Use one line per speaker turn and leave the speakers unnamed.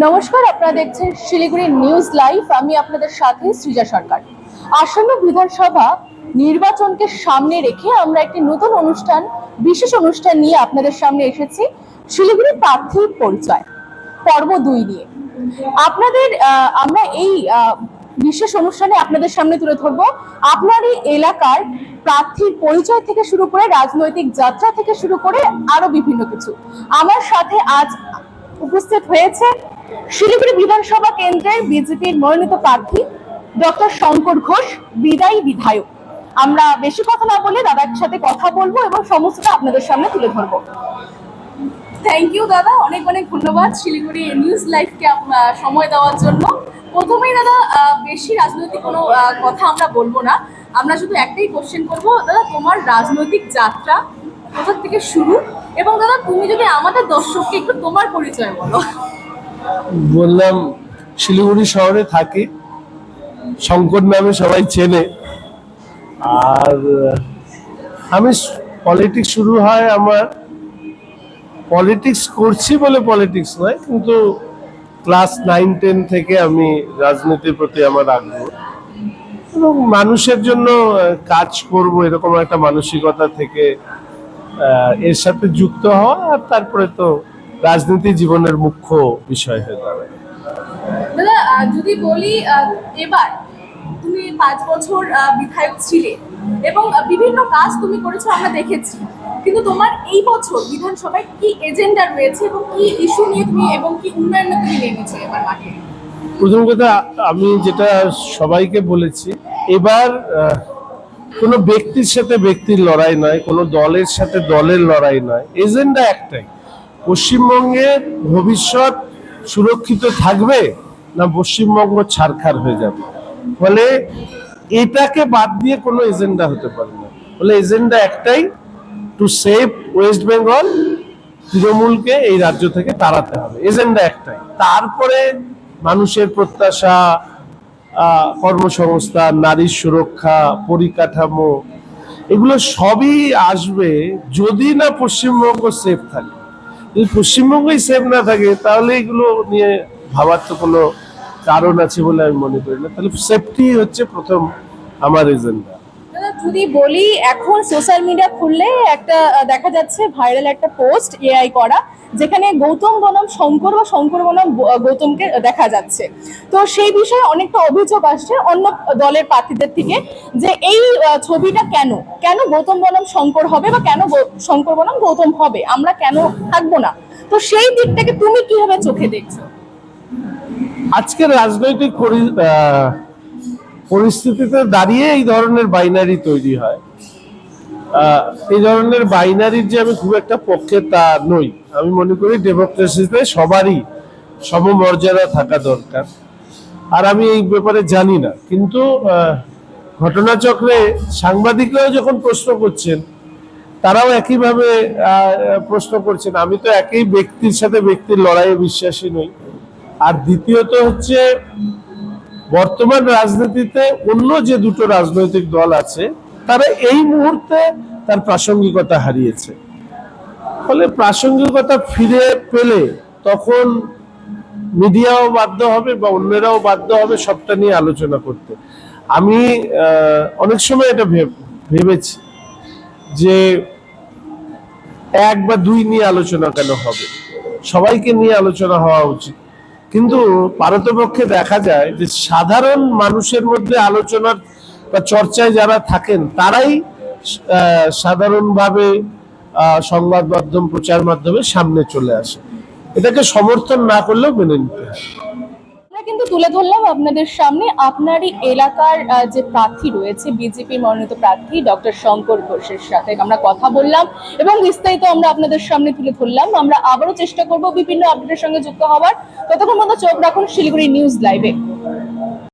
নমস্কার, আপনারা দেখছেন শিলিগুড়ি নিউজ লাইভ। আমি আপনাদের সাথে সৃজা সরকার। আসন্ন বিধানসভা নির্বাচনকে সামনে রেখে আমরা একটি নতুন বিশেষ অনুষ্ঠান নিয়ে আপনাদের সামনে এসেছি। শিলিগুড়ি প্রার্থী পরিচয় পর্ব 2 নিয়ে আমরা এই বিশেষ অনুষ্ঠানে আপনাদের সামনে তুলে ধরবো আপনারই এলাকার প্রার্থীর পরিচয় থেকে শুরু করে রাজনৈতিক যাত্রা থেকে শুরু করে আরো বিভিন্ন কিছু। আমার সাথে আজ উপস্থিত হয়েছে শিলিগুড়ি বিধানসভা কেন্দ্রের বিজেপির মনোনীত প্রার্থী ডক্টর শঙ্কর ঘোষ, বিদায়ী বিধায়ক। আমরা বেশি কথা না বলে দাদার সাথে কথা বলবো এবং সমস্তটা আপনাদের সামনে তুলে ধরবো। থ্যাংক ইউ দাদা, অনেক অনেক ধন্যবাদ শিলিগুড়ি নিউজ লাইভকে সময় দেওয়ার জন্য। প্রথমেই দাদা, বেশি রাজনৈতিক কোনো কথা আমরা বলবো না, আমরা শুধু একটাই কোশ্চেন করবো। দাদা, তোমার রাজনৈতিক যাত্রা কোথা থেকে শুরু, এবং দাদা তুমি যদি আমাদের দর্শককে একটু তোমার পরিচয় বলো।
বললাম, শিলিগুড়ি শহরে থাকি, শঙ্কর নামে সবাই চেনে। আর আমি পলিটিক্স শুরু হয় আমার, পলিটিক্স করছি বলে পলিটিক্স নয়, কিন্তু ক্লাস 9-10 থেকে আমি রাজনীতির প্রতি আমার আগ্রহ এবং মানুষের জন্য কাজ করব এরকম একটা মানসিকতা থেকে এর সাথে যুক্ত হওয়া। আর তারপরে তো রাজনীতি জীবনের মুখ্য বিষয় হয়ে দাঁড়ায়।
দাদা, যদি বলি, এবার তুমি 5 বছর বিধায়ক ছিলে এবং বিভিন্ন কাজ তুমি করেছো, আমরা দেখেছি। কিন্তু তোমার এই বছর বিধানসভায় কি এজেন্ডা রয়েছে এবং কি ইস্যু নিয়ে তুমি এবং কি উন্নয়ন তুমি নেমেছো এবার মাঠে?
প্রথম কথা, আমি যেটা সবাইকে বলেছি, এবার কোনো ব্যক্তির সাথে ব্যক্তির লড়াই নয়, কোনো দলের সাথে দলের লড়াই নয়, এজেন্ডা একটাই, পশ্চিমবঙ্গের ভবিষ্যৎ সুরক্ষিত থাকবে না পশ্চিমবঙ্গ ছারখার হয়ে যাবে। ফলে এটাকে বাদ দিয়ে কোনো এজেন্ডা হতে পারে না। ফলে এজেন্ডা একটাই, টু সেভ ওয়েস্ট বেঙ্গল, তৃণমূলকে এই রাজ্য থেকে তাড়াতে হবে, এজেন্ডা একটাই। তারপরে মানুষের প্রত্যাশা, কর্মসংস্থান, নারীর সুরক্ষা, পরিকাঠামো, এগুলো সবই আসবে যদি না পশ্চিমবঙ্গ সেফ থাকে। যদি পশ্চিমবঙ্গই সেফ না থাকে তাহলে এগুলো নিয়ে ভাবার তো কোনো কারণ আছে বলে আমি মনে করি না। তাহলে সেফটি হচ্ছে প্রথম আমার এজেন্ডা।
যদি বলি, এখন সোশ্যাল মিডিয়া খুললে একটা দেখা যাচ্ছে ভাইরাল একটা পোস্ট এআই করা, যেখানে গৌতম বনাম শঙ্কর বা শঙ্কর বনাম গৌতমকে দেখা যাচ্ছে। তো সেই বিষয়ে অনেকটা অভিযোগ আসছে অন্য দলের প্রার্থীদের থেকে, যে এই ছবিটা কেন কেন গৌতম বনাম শঙ্কর হবে বা কেন শঙ্কর বনাম গৌতম হবে, আমরা কেন থাকবো না? তো সেই দিকটাকে তুমি কিভাবে চোখে দেখছো?
আজকের রাজনৈতিক পরিস্থিতিতে দাঁড়িয়ে এই ধরনের বাইনারি তৈরি হয়। এই ধরনের বাইনারির যে আমি খুব একটা পক্ষে তা নই। আমি মনে করি ডেমোক্রেসিতে সবারই সমমর্যাদা থাকা দরকার। আর আমি এই ব্যাপারে জানি না, কিন্তু ঘটনাচক্রে সাংবাদিকরাও যখন প্রশ্ন করছেন, তারাও একইভাবে প্রশ্ন করছেন। আমি তো একই ব্যক্তির সাথে ব্যক্তির লড়াইয়ে বিশ্বাসী নই। আর দ্বিতীয়ত হচ্ছে, বর্তমান রাজনীতিতে অন্য যে দুটো রাজনৈতিক দল আছে তারা এই মুহূর্তে তার প্রাসঙ্গিকতা হারিয়েছে। ফলে প্রাসঙ্গিকতা ফিরে পেলে তখন মিডিয়াও বাধ্য হবে বা অন্যরাও বাধ্য হবে সবটা নিয়ে আলোচনা করতে। আমি অনেক সময় এটা ভেবেছি যে 1 বা 2 নিয়ে আলোচনা কেন হবে, সবাইকে নিয়ে আলোচনা হওয়া উচিত। কিন্তু পারতপক্ষে দেখা যায় যে সাধারণ মানুষের মধ্যে আলোচনার বা চর্চায় যারা থাকেন তারাই সাধারণভাবে সংবাদ মাধ্যম, প্রচার মাধ্যমে সামনে চলে আসে। এটাকে সমর্থন না করলেও মেনে নিতে হয়।
কিন্তু তুলে ধরলাম আপনাদের সামনে আপনারই এলাকার যে প্রার্থী রয়েছে, বিজেপি মনোনীত প্রার্থী ডক্টর শঙ্কর ঘোষের সাথে আমরা কথা বললাম এবং বিস্তারিত আমরা আপনাদের সামনে তুলে ধরলাম। আমরা আবারও চেষ্টা করব বিভিন্ন আপডেটের সঙ্গে যুক্ত হওয়ার। ততক্ষণ পর্যন্ত চোখ রাখুন শিলিগুড়ি নিউজ লাইভে।